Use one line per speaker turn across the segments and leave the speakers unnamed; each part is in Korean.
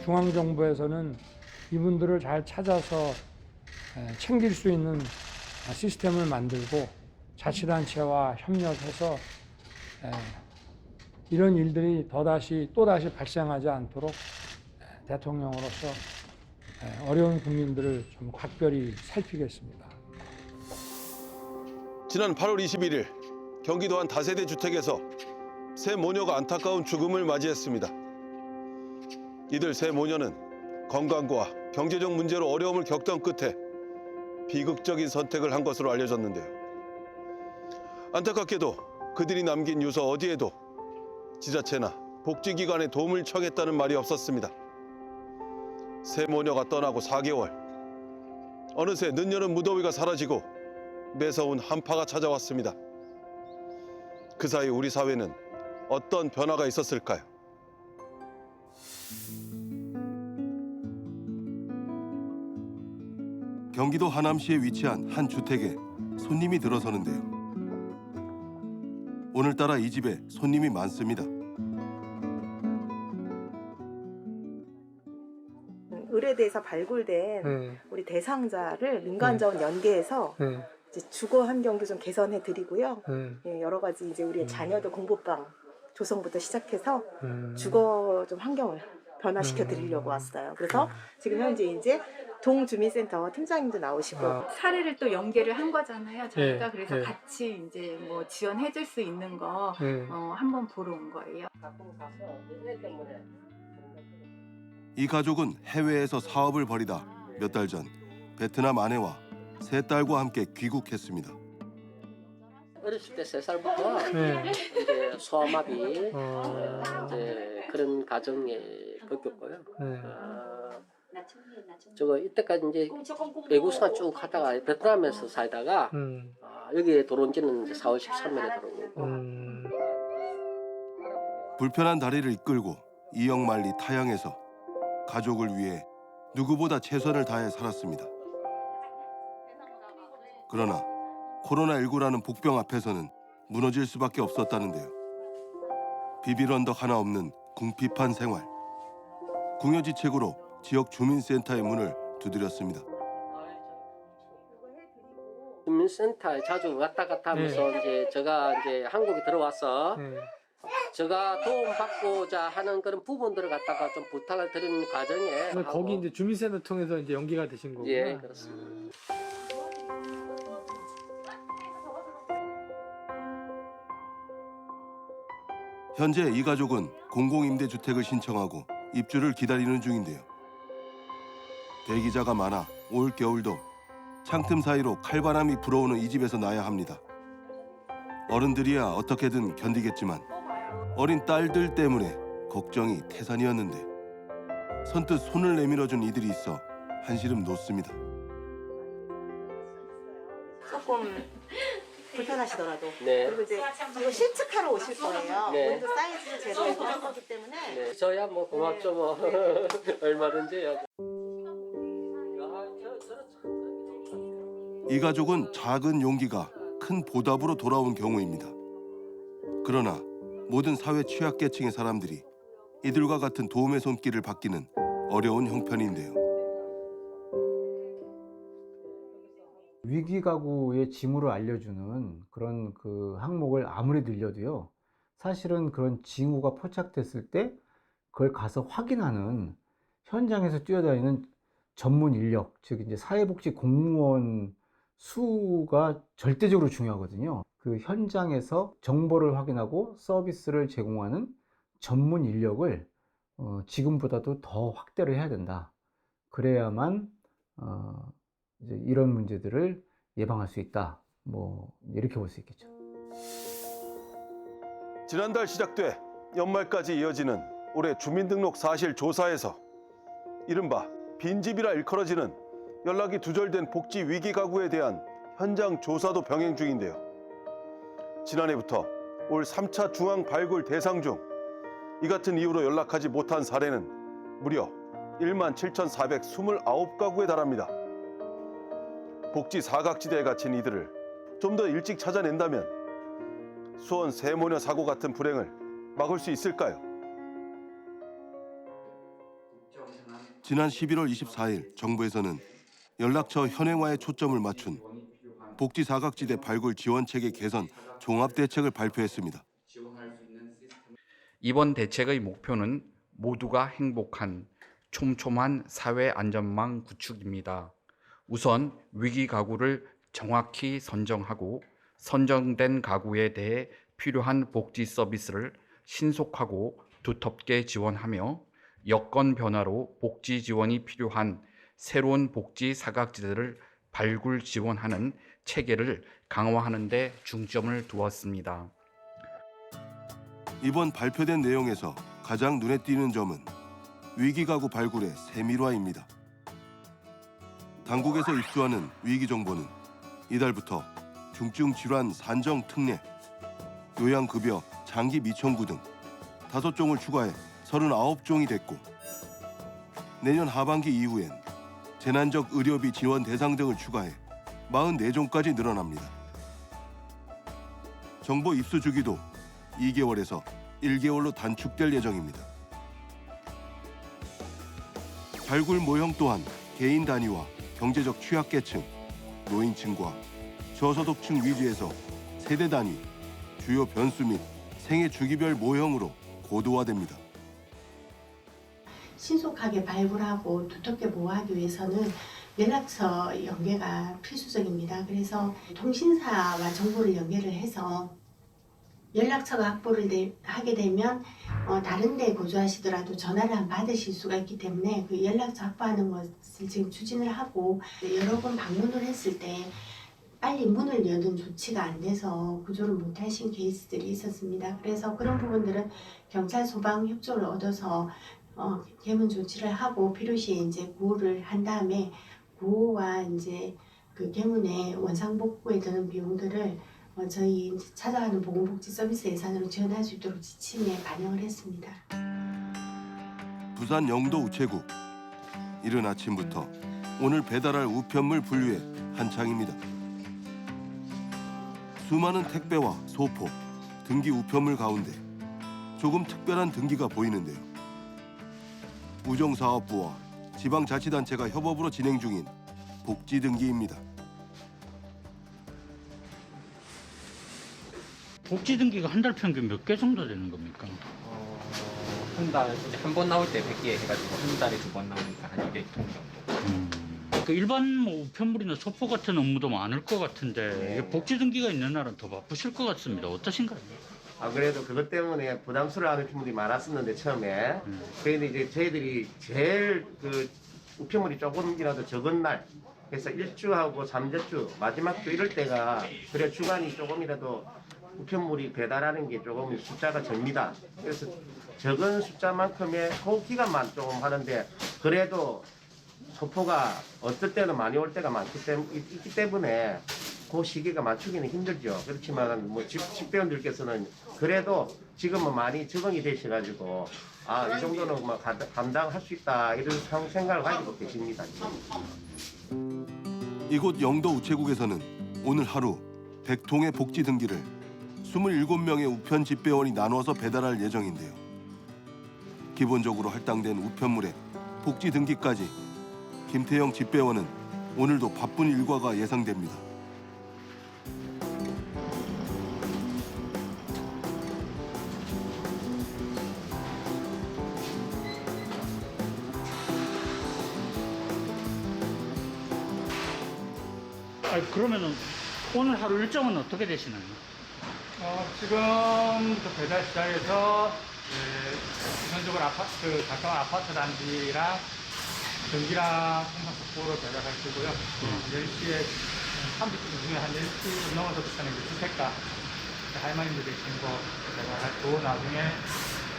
중앙정부에서는 이분들을 잘 찾아서 챙길 수 있는 시스템을 만들고 자치단체와 협력해서 이런 일들이 또다시 발생하지 않도록 대통령으로서 어려운 국민들을 좀 각별히 살피겠습니다.
지난 8월 21일 경기도 한 다세대 주택에서 세 모녀가 안타까운 죽음을 맞이했습니다. 이들 세 모녀는 건강과 경제적 문제로 어려움을 겪던 끝에 비극적인 선택을 한 것으로 알려졌는데요. 안타깝게도 그들이 남긴 유서 어디에도 지자체나 복지기관의 도움을 청했다는 말이 없었습니다. 세 모녀가 떠나고 4개월. 어느새 늦여름 무더위가 사라지고 매서운 한파가 찾아왔습니다. 그 사이 우리 사회는 어떤 변화가 있었을까요? 경기도 하남시에 위치한 한 주택에 손님이 들어서는데요. 오늘따라 이 집에 손님이 많습니다.
의뢰대에서 발굴된 우리 대상자를 민간자원 연계해서 이제 주거 환경도 좀 개선해 드리고요. 예, 여러 가지 이제 우리의 자녀들 공부방 조성부터 시작해서 주거 좀 환경을 변화시켜 드리려고 왔어요. 그래서 지금 현재 이제 동주민센터 팀장님도 나오시고
사례를 또 연계를 한 거잖아요. 저희가 그래서 같이 이제 뭐 지원해 줄 수 있는 거 한번 보러 온 거예요.
이 가족은 해외에서 사업을 벌이다 몇 달 전 베트남 아내와 세 딸과 함께 귀국했습니다.
어렸을 때 3살부터 이제 소아마비 이제 그런 가정에 겪었고요. 저거 이때까지 이제 외국생활 쭉 하다가 베트남에서 살다가 여기에 들어온 지는 이제 4월 13일에 들어온 거고.
불편한 다리를 이끌고 이역만리 타양에서 가족을 위해 누구보다 최선을 다해 살았습니다. 그러나 코로나19라는 복병 앞에서는 무너질 수밖에 없었다는데요. 비빌 언덕 하나 없는 궁핍한 생활. 궁여지책으로 지역 주민센터의 문을 두드렸습니다.
주민센터에 자주 왔다 갔다 하면서 이제 제가 이제 한국에 들어와서 제가 도움받고자 하는 그런 부분들을 갖다가 좀 부탁을 드리는 과정에
거기 이제 주민센터 통해서 이제 연계가 되신 거구나.
예, 그렇습니다.
현재 이 가족은 공공임대주택을 신청하고 입주를 기다리는 중인데요. 대기자가 많아 올 겨울도 창틈 사이로 칼바람이 불어오는 이 집에서 나야 합니다. 어른들이야 어떻게든 견디겠지만 어린 딸들 때문에 걱정이 태산이었는데 선뜻 손을 내밀어준 이들이 있어 한시름 놓습니다.
조금 불편하시더라도
네.
그리고 이제 이거 실측하러 오실 거예요.
네.
오늘도 사이즈를 제로 할 거기 때문에
네, 저야 뭐 고맙죠 뭐 얼마든지요.
이 가족은 작은 용기가 큰 보답으로 돌아온 경우입니다. 그러나 모든 사회 취약계층의 사람들이 이들과 같은 도움의 손길을 받기는 어려운 형편인데요.
위기가구의 징후를 알려주는 그런 그 항목을 아무리 늘려도요, 사실은 그런 징후가 포착됐을 때 그걸 가서 확인하는 현장에서 뛰어다니는 전문 인력, 즉 이제 사회복지 공무원 수가 절대적으로 중요하거든요. 그 현장에서 정보를 확인하고 서비스를 제공하는 전문 인력을 지금보다도 더 확대를 해야 된다. 그래야만 이제 이런 문제들을 예방할 수 있다. 뭐 이렇게 볼 수 있겠죠.
지난달 시작돼 연말까지 이어지는 올해 주민등록 사실 조사에서 이른바 빈집이라 일컬어지는 연락이 두절된 복지 위기 가구에 대한 현장 조사도 병행 중인데요. 지난해부터 올 3차 중앙 발굴 대상 중 이 같은 이유로 연락하지 못한 사례는 무려 17,429가구에 달합니다. 복지 사각지대에 갇힌 이들을 좀 더 일찍 찾아낸다면 수원 세모녀 사고 같은 불행을 막을 수 있을까요? 지난 11월 24일 정부에서는 연락처 현행화에 초점을 맞춘 복지 사각지대 발굴 지원 체계 개선 종합 대책을 발표했습니다.
이번 대책의 목표는 모두가 행복한 촘촘한 사회 안전망 구축입니다. 우선 위기 가구를 정확히 선정하고 선정된 가구에 대해 필요한 복지 서비스를 신속하고 두텁게 지원하며 여건 변화로 복지 지원이 필요한 새로운 복지 사각지대를 발굴 지원하는 체계를 강화하는 데 중점을 두었습니다.
이번 발표된 내용에서 가장 눈에 띄는 점은 위기 가구 발굴의 세밀화입니다. 당국에서 입수하는 위기 정보는 이달부터 중증 질환 산정 특례, 요양급여 장기 미청구 등 5종을 추가해 39종이 됐고, 내년 하반기 이후엔 재난적 의료비 지원 대상 등을 추가해 44종까지 늘어납니다. 정보 입수 주기도 2개월에서 1개월로 단축될 예정입니다. 발굴 모형 또한 개인 단위와 경제적 취약계층, 노인층과 저소득층 위주에서 세대 단위, 주요 변수 및 생애 주기별 모형으로 고도화됩니다.
신속하게 발굴하고 두텁게 보호하기 위해서는 연락처 연계가 필수적입니다. 그래서 통신사와 정보를 연계를 해서 연락처가 확보를 하게 되면 다른 데 거주하시더라도 전화를 한 받으실 수가 있기 때문에 그 연락처 확보하는 것을 지금 추진을 하고, 여러 번 방문을 했을 때 빨리 문을 여는 조치가 안 돼서 구조를 못 하신 케이스들이 있었습니다. 그래서 그런 부분들은 경찰 소방 협조를 얻어서 개문 조치를 하고 필요시에 이제 구호를 한 다음에 구호와 이제 그 개문의 원상복구에 드는 비용들을 저희 찾아가는 보건복지 서비스 예산으로 지원할 수 있도록 지침에 반영을 했습니다.
부산 영도 우체국. 이른 아침부터 오늘 배달할 우편물 분류에 한창입니다. 수많은 택배와 소포, 등기 우편물 가운데 조금 특별한 등기가 보이는데요. 우정사업부와 지방자치단체가 협업으로 진행 중인 복지 등기입니다.
복지 등기가 한 달 평균 몇 개 정도 되는 겁니까?
한 달, 한 번 나올 때 100개 해가지고 한 달에 2번 나오니까 한 200통 정도.
그 일반 뭐 우편물이나 소포 같은 업무도 많을 것 같은데 이게 복지 등기가 있는 날은 더 바쁘실 것 같습니다. 어떠신가요?
그래도 그것 때문에 부담스러워하는 분들이 많았었는데 처음에. 그런데 이제 저희들이 제일 그 우편물이 조금이라도 적은 날, 그래서 1주하고 3주 마지막 주 이럴 때가 그래 주간이 조금이라도 우편물이 배달하는 게 조금 숫자가 적습니다. 그래서 적은 숫자만큼의 그 기간만 조금 하는데, 그래도 소포가 어떨 때는 많이 올 때가 있기 때문에 그 시기가 맞추기는 힘들죠. 그렇지만 뭐 집배원들께서는 그래도 지금은 많이 적응이 되셔가지고 이 정도는 뭐 감당할 수 있다 이런 생각을 가지고 계십니다.
이곳 영도 우체국에서는 오늘 하루 100통의 복지 등기를 27명의 우편 집배원이 나눠서 배달할 예정인데요. 기본적으로 할당된 우편물에 복지 등기까지 김태영 집배원은 오늘도 바쁜 일과가 예상됩니다.
그러면은 오늘 하루 일정은 어떻게 되시나요?
지금부터 배달 시작해서 기본적으로 가까운 아파트 단지랑 전기랑 풍선속보로 배달할 거고요. 10시에 30분 중에 한 10시 넘어서부터는 주택가 할머님들 계신 거 배달하고, 나중에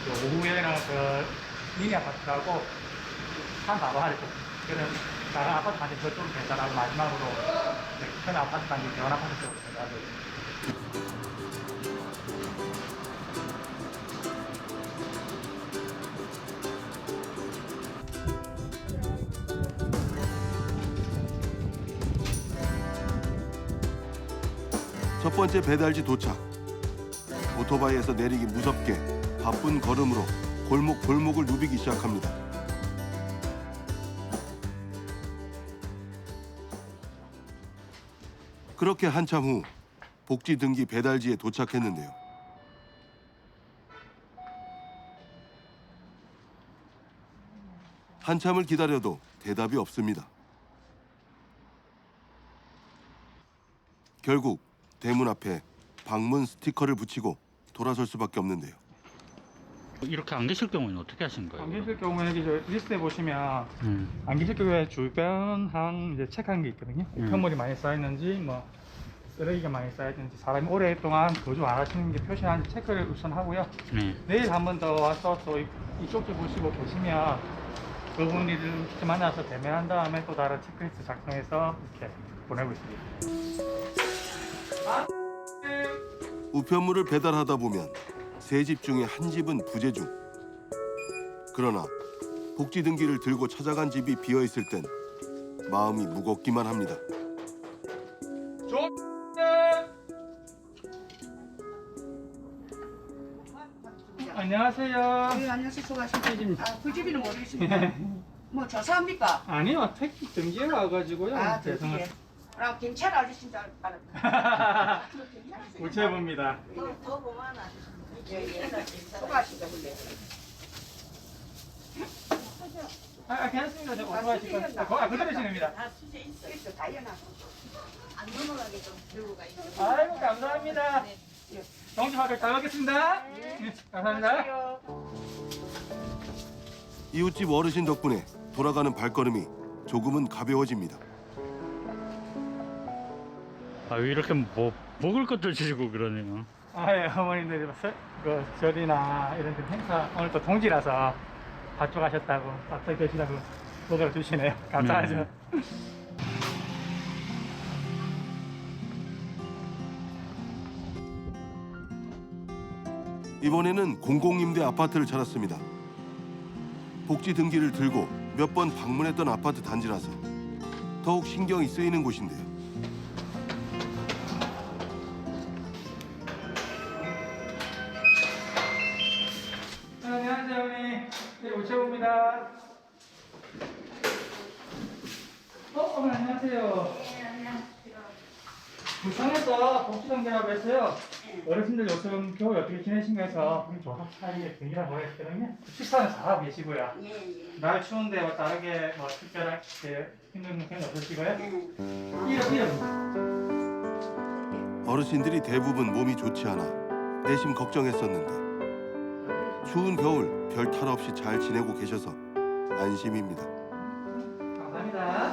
오후에는 그 미니 아파트라고 산 바로 아래 그런 작은 아파트 단지 저쪽으로 배달하고, 마지막으로 큰 아파트 단지 대원 아파트 쪽으로 배달하고 있습니다.
첫 번째 배달지 도착. 오토바이에서 내리기 무섭게 바쁜 걸음으로 골목을 누비기 시작합니다. 그렇게 한참 후 복지 등기 배달지에 도착했는데요. 한참을 기다려도 대답이 없습니다. 결국 대문 앞에 방문 스티커를 붙이고 돌아설 수밖에 없는데요.
이렇게 안 계실 경우에는 어떻게 하시는 거예요?
안 계실 경우에 여기 저 리스트에 보시면 안 계실 경우에 주변항 이제 체크하는 게 있거든요. 우편물이 많이 쌓였는지 뭐 쓰레기가 많이 쌓였는지 사람이 오랫동안 거주 안 하시는 게 표시하는지 체크를 우선 하고요. 내일 한 번 더 와서 또 이쪽도 보시고 계시면 그분들을 직접 만나서 대면한 다음에 또 다른 체크리스트 작성해서 이렇게 보내고 있습니다.
우편물을 배달하다 보면 세 집 중에 한 집은 부재 중. 그러나 복지 등기를 들고 찾아간 집이 비어 있을 땐 마음이 무겁기만 합니다.
안녕하세요.
네, 안녕하세요. 수고하십니다. 그 집이는 모르겠습니다. 뭐 조사합니까?
아니요, 택시 등기에 와가지고요.
아,
죄송합니다.
등기에. 아, 경찰 아저씨인 줄 알았다.
우체부입니다.
더 고마운 아저씨입니다. 예, 예. 수고하십니다, 근데.
괜찮습니다. 저 오토바이 거. 그대로 진행입니다.
다 수제 있어, 다이어나. 안 넘어가게 좀 들고 가 있어.
아이고, 감사합니다. 동시파를 잘 먹겠습니다. 네, 감사합니다.
이웃집 어르신 덕분에 돌아가는 발걸음이 조금은 가벼워집니다.
아, 왜 이렇게 뭐 먹을 것들 주시고 그러네요.
예, 어머님들이 그 절이나 이런 데 행사 오늘 또 동지라서 바쪽하셨다고 앞서 계시다고 먹으러 주시네요. 감사하죠.
이번에는 공공임대 아파트를 찾았습니다. 복지 등기를 들고 몇 번 방문했던 아파트 단지라서 더욱 신경이 쓰이는 곳인데요.
안녕하세요, 어머니. 네, 우체부입니다. 어머니 안녕하세요.
네, 안녕하세요.
부산에서 복지등기라고 했어요. 어르신들 요즘 겨울 어떻게 지내신가 해서 우리 조사 사이에 등기를 보냈거든요. 식사는 잘하고 계시고요.
예, 예.
날 추운데 뭐 다르게 뭐 특별하게 힘든 건 없으시고요.
네.
이름.
어르신들이 대부분 몸이 좋지 않아 내심 걱정했었는데 추운 겨울 별 탈 없이 잘 지내고 계셔서 안심입니다.
감사합니다.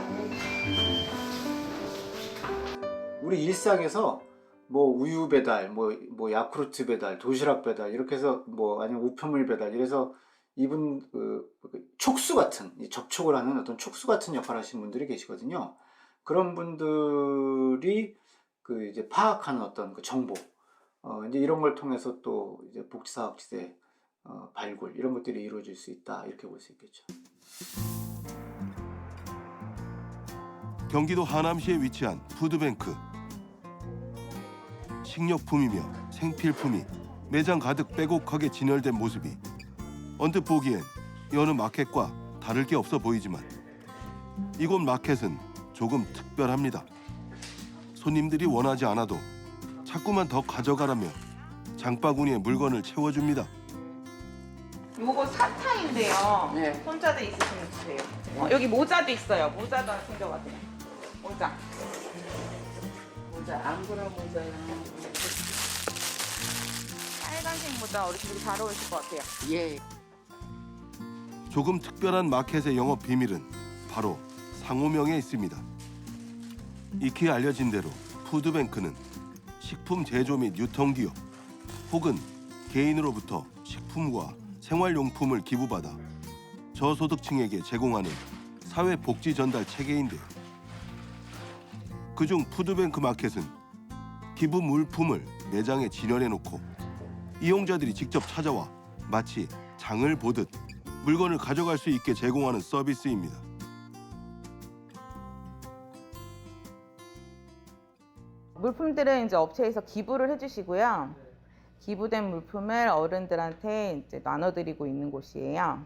우리 일상에서 뭐 우유 배달, 뭐 야쿠르트 배달, 도시락 배달 이렇게 해서 뭐 아니면 우편물 배달 이래서 이분 그 촉수 같은 접촉을 하는 어떤 촉수 같은 역할을 하시는 분들이 계시거든요. 그런 분들이 그 이제 파악하는 어떤 그 정보, 이제 이런 걸 통해서 또 이제 복지사업지대 발굴 이런 것들이 이루어질 수 있다 이렇게 볼 수 있겠죠.
경기도 하남시에 위치한 푸드뱅크. 식료품이며 생필품이 매장 가득 빼곡하게 진열된 모습이 언뜻 보기엔 여느 마켓과 다를 게 없어 보이지만 이곳 마켓은 조금 특별합니다. 손님들이 원하지 않아도 자꾸만 더 가져가라며 장바구니에 물건을 채워줍니다.
요거 사탕인데요.
네.
혼자들 있으시면 주세요. 여기 모자도 있어요. 모자도 챙겨가세요. 모자.
모자, 앙구라 모자야.
빨간색 모자 어르신들이 잘 어울리실 것 같아요.
예.
조금 특별한 마켓의 영업 비밀은 바로 상호명에 있습니다. 익히 알려진 대로 푸드뱅크는 식품 제조 및 유통기업 혹은 개인으로부터 식품과 생활용품을 기부받아 저소득층에게 제공하는 사회복지 전달 체계인데요. 그중 푸드뱅크 마켓은 기부 물품을 매장에 진열해놓고 이용자들이 직접 찾아와 마치 장을 보듯 물건을 가져갈 수 있게 제공하는 서비스입니다.
물품들은 이제 업체에서 기부를 해주시고요. 기부된 물품을 어른들한테 이제 나눠드리고 있는 곳이에요.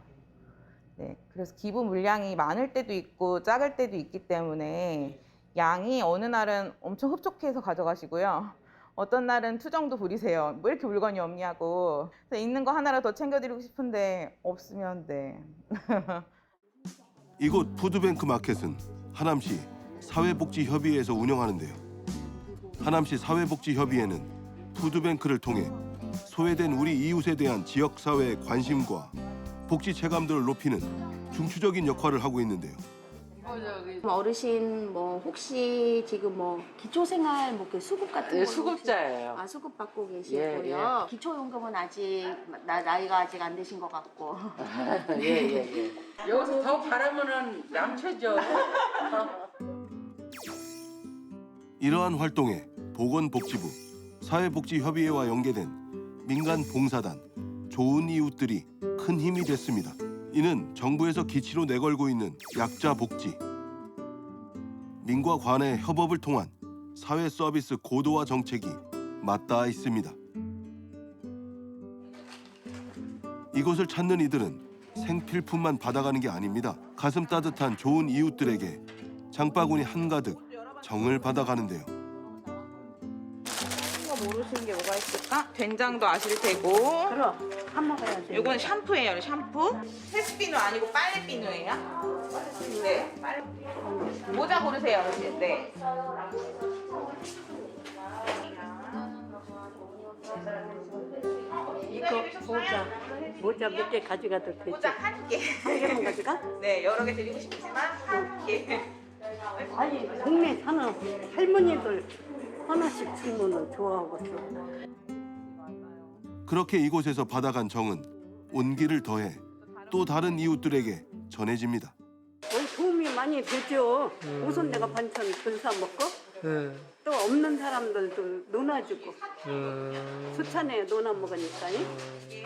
네, 그래서 기부 물량이 많을 때도 있고 작을 때도 있기 때문에 양이 어느 날은 엄청 흡족해서 가져가시고요. 어떤 날은 투정도 부리세요. 뭐 이렇게 물건이 없냐고. 그래서 있는 거 하나라도 더 챙겨드리고 싶은데 없으면 네.
이곳 푸드뱅크 마켓은 하남시 사회복지협의회에서 운영하는데요. 하남시 사회복지협의회는 푸드뱅크를 통해 소외된 우리 이웃에 대한 지역사회의 관심과 복지 체감도를 높이는 중추적인 역할을 하고 있는데요.
어르신 뭐 혹시 지금 뭐 기초생활 뭐 수급 같은 거
수급자예요.
아 수급 받고 계시고요.
예.
기초연금은 아직 나이가 아직 안 되신 것 같고.
예. 여기서 더 바라면은 남쳐죠.
이러한 활동에 보건복지부, 사회복지협의회와 연계된 민간 봉사단, 좋은 이웃들이 큰 힘이 됐습니다. 이는 정부에서 기치로 내걸고 있는 약자 복지, 민과 관의 협업을 통한 사회 서비스 고도화 정책이 맞닿아 있습니다. 이곳을 찾는 이들은 생필품만 받아가는 게 아닙니다. 가슴 따뜻한 좋은 이웃들에게 장바구니 한가득 정을 받아가는데요.
모르시는 게 뭐가 있을까? 된장도 아실 테고.
그럼 한 먹어야지.
이건 샴푸예요, 샴푸. 세수비누 아니고 빨래비누예요. 네, 빨래. 모자 고르세요, 어르신. 네.
이거 모자 몇 개 가져가도 되지?
모자 한 개.
한 개만 가져가?
네, 여러 개 드리고 싶지만 한 개.
아니 동네 사는 할머니들 하나씩 주면은 좋아하겠어.
그렇게 이곳에서 받아간 정은 온기를 더해 또 다른 이웃들에게 전해집니다.
도움이 많이 되죠. 우선 내가 반찬 덜 사 먹고 또 없는 사람들도 논아주고 수찬에 논아 먹으니까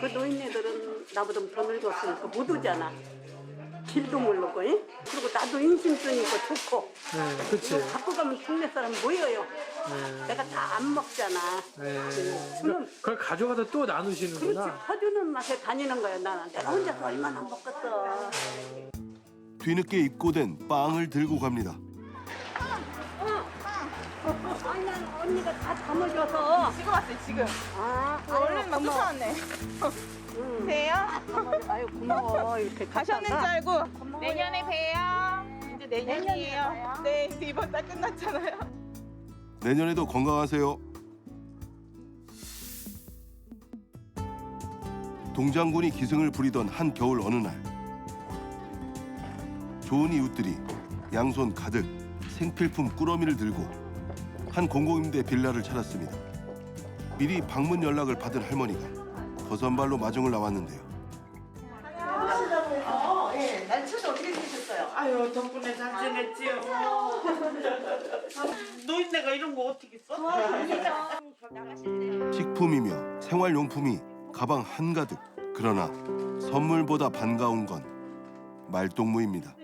그 노인네들은 나보다 더 늙었으니까 못 오잖아. 길도 모르고 그리고 나도 인심 쓰니까 좋고
그렇지.
갖고 가면 동네 사람 모여요. 내가 다 안 먹잖아. 주는
그걸 가져가서 또 나누시는구나.
그렇지. 퍼주는 맛에 다니는 거야 나는. 내가 혼자서 얼마나 먹겠어.
뒤늦게 입고된 빵을 들고 갑니다.
아니 난 언니가 다 담아줘서
지금 왔어요, 지금. 얼른 막 쫓아왔네. 봬요?
아유 고마워. 이렇게
가셨는 줄
갔다가.
알고 내년에 봬요. 이제 내년이에요. 네, 이번 달 끝났잖아요.
내년에도 건강하세요. 동장군이 기승을 부리던 한 겨울 어느 날 좋은 이웃들이 양손 가득 생필품 꾸러미를 들고 한 공공임대 빌라를 찾았습니다. 미리 방문 연락을 받은 할머니가 버선발로 마중을 나왔는데요.
예, 날 찾아 어떻게 지내셨어요?
아유 덕분에 잘 지냈지요. 노인네가 이런 거 어떻게 써?
식품이며 생활용품이 가방 한가득. 그러나 선물보다 반가운 건 말동무입니다.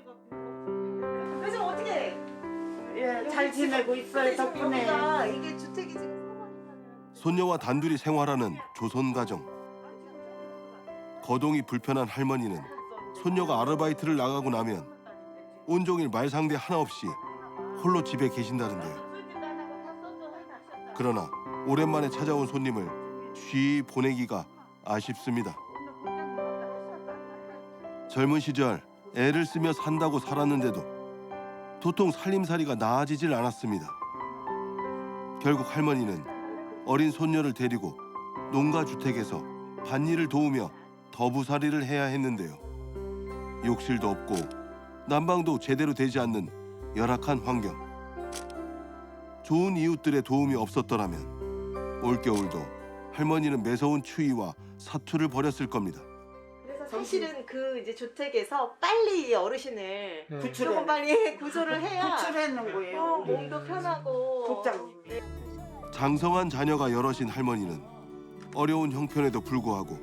요즘 어떻게?
예, 잘 지내고 있어요 덕분에.
이게 주택이 지금
손녀와 단둘이 생활하는 조선 가정. 거동이 불편한 할머니는 손녀가 아르바이트를 나가고 나면 온종일 말상대 하나 없이 홀로 집에 계신다는데요. 그러나 오랜만에 찾아온 손님을 쉬이 보내기가 아쉽습니다. 젊은 시절 애를 쓰며 산다고 살았는데도 도통 살림살이가 나아지질 않았습니다. 결국 할머니는 어린 손녀를 데리고 농가주택에서 밭일을 도우며 더부살이를 해야 했는데요. 욕실도 없고 난방도 제대로 되지 않는 열악한 환경. 좋은 이웃들의 도움이 없었더라면 올겨울도 할머니는 매서운 추위와 사투를 벌였을 겁니다.
그래서 사실은 그 이제 주택에서 빨리 어르신을
구출해.
조금 빨리 구조를 해야
구출하는 거예요.
몸도 편하고
국장님.
장성한 자녀가 여럿인 할머니는 어려운 형편에도 불구하고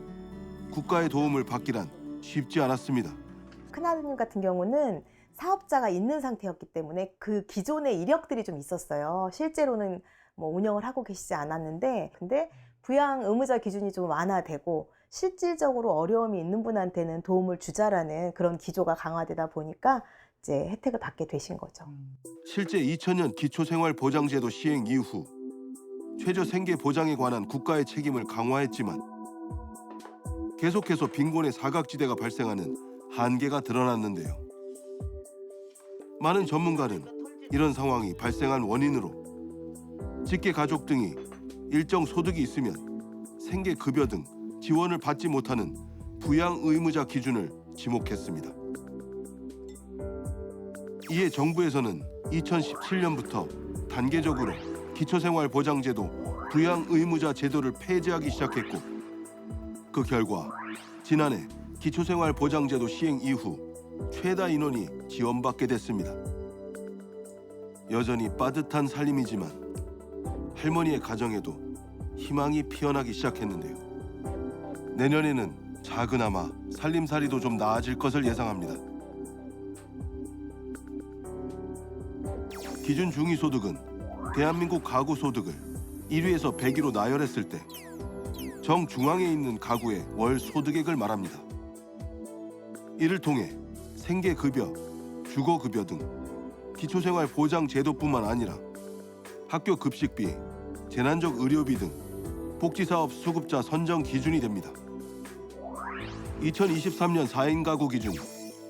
국가의 도움을 받기란 쉽지 않았습니다.
큰아드님 같은 경우는 사업자가 있는 상태였기 때문에 그 기존의 이력들이 좀 있었어요. 실제로는 뭐 운영을 하고 계시지 않았는데 근데 부양 의무자 기준이 좀 완화되고 실질적으로 어려움이 있는 분한테는 도움을 주자라는 그런 기조가 강화되다 보니까 이제 혜택을 받게 되신 거죠.
실제 2000년 기초생활보장제도 시행 이후 최저 생계 보장에 관한 국가의 책임을 강화했지만 계속해서 빈곤의 사각지대가 발생하는 한계가 드러났는데요. 많은 전문가는 이런 상황이 발생한 원인으로 직계 가족 등이 일정 소득이 있으면 생계급여 등 지원을 받지 못하는 부양 의무자 기준을 지목했습니다. 이에 정부에서는 2017년부터 단계적으로 기초생활보장제도 부양 의무자 제도를 폐지하기 시작했고, 그 결과 지난해 기초생활보장제도 시행 이후 최다 인원이 지원받게 됐습니다. 여전히 빠듯한 살림이지만 할머니의 가정에도 희망이 피어나기 시작했는데요. 내년에는 작으나마 살림살이도 좀 나아질 것을 예상합니다. 기준 중위소득은 대한민국 가구 소득을 1위에서 100위로 나열했을 때 정중앙에 있는 가구의 월 소득액을 말합니다. 이를 통해 생계급여, 주거급여 등 기초생활보장제도뿐만 아니라 학교 급식비, 재난적 의료비 등 복지사업 수급자 선정 기준이 됩니다. 2023년 4인 가구 기준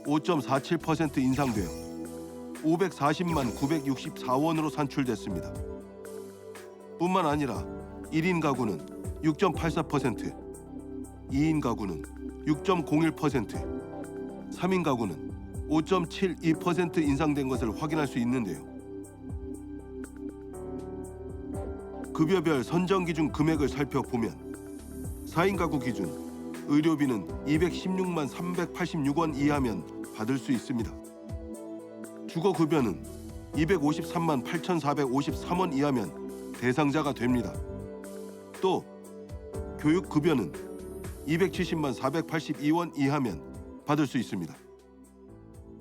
5.47% 인상되어 540만 964원으로 산출됐습니다. 뿐만 아니라 1인 가구는 6.84%, 2인 가구는 6.01%, 3인 가구는 5.72% 인상된 것을 확인할 수 있는데요. 급여별 선정 기준 금액을 살펴보면 4인 가구 기준 의료비는 216만 386원 이하면 받을 수 있습니다. 주거급여는 253만 8,453원 이하면 대상자가 됩니다. 또 교육급여는 270만 482원 이하면 받을 수 있습니다.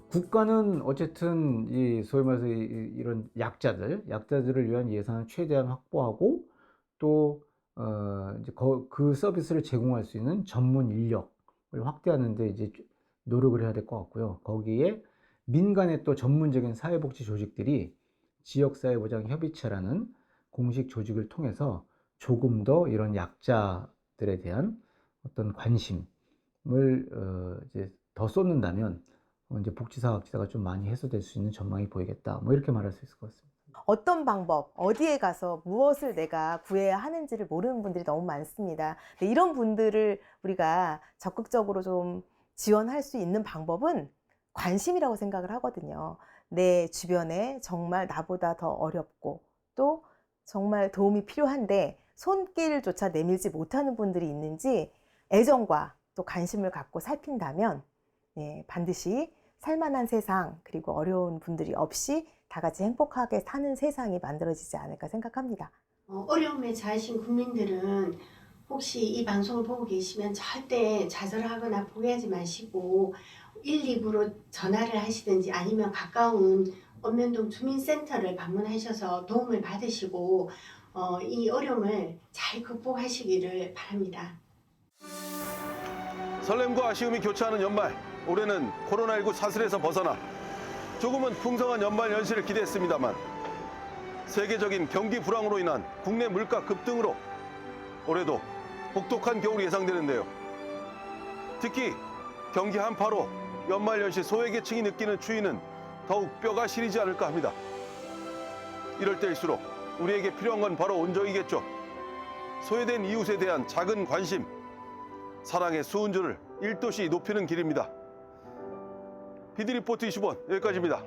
국가는 어쨌든 이 소위 말해서 이런 약자들을 위한 예산을 최대한 확보하고 또 이제 그 서비스를 제공할 수 있는 전문 인력을 확대하는데 이제 노력을 해야 될 것 같고요. 거기에 민간의 또 전문적인 사회복지 조직들이 지역사회보장협의체라는 공식 조직을 통해서 조금 더 이런 약자들에 대한 어떤 관심을 이제 더 쏟는다면 이제 복지사각지대가 좀 많이 해소될 수 있는 전망이 보이겠다. 뭐 이렇게 말할 수 있을 것 같습니다.
어떤 방법, 어디에 가서 무엇을 내가 구해야 하는지를 모르는 분들이 너무 많습니다. 근데 이런 분들을 우리가 적극적으로 좀 지원할 수 있는 방법은 관심이라고 생각을 하거든요. 내 주변에 정말 나보다 더 어렵고 또 정말 도움이 필요한데 손길조차 내밀지 못하는 분들이 있는지 애정과 또 관심을 갖고 살핀다면 반드시 살만한 세상, 그리고 어려운 분들이 없이 다 같이 행복하게 사는 세상이 만들어지지 않을까 생각합니다.
어려움에 처하신 국민들은 혹시 이 방송을 보고 계시면 절대 좌절하거나 포기하지 마시고 119로 전화를 하시든지 아니면 가까운 읍면동 주민센터를 방문하셔서 도움을 받으시고 이 어려움을 잘 극복하시기를 바랍니다.
설렘과 아쉬움이 교차하는 연말, 올해는 코로나19 사슬에서 벗어나 조금은 풍성한 연말 연시를 기대했습니다만 세계적인 경기 불황으로 인한 국내 물가 급등으로 올해도 혹독한 겨울이 예상되는데요. 특히 경기 한파로 연말 연시 소외계층이 느끼는 추위는 더욱 뼈가 시리지 않을까 합니다. 이럴 때일수록 우리에게 필요한 건 바로 온정이겠죠. 소외된 이웃에 대한 작은 관심, 사랑의 수은주를 1도씩 높이는 길입니다. PD리포트 20원 여기까지입니다.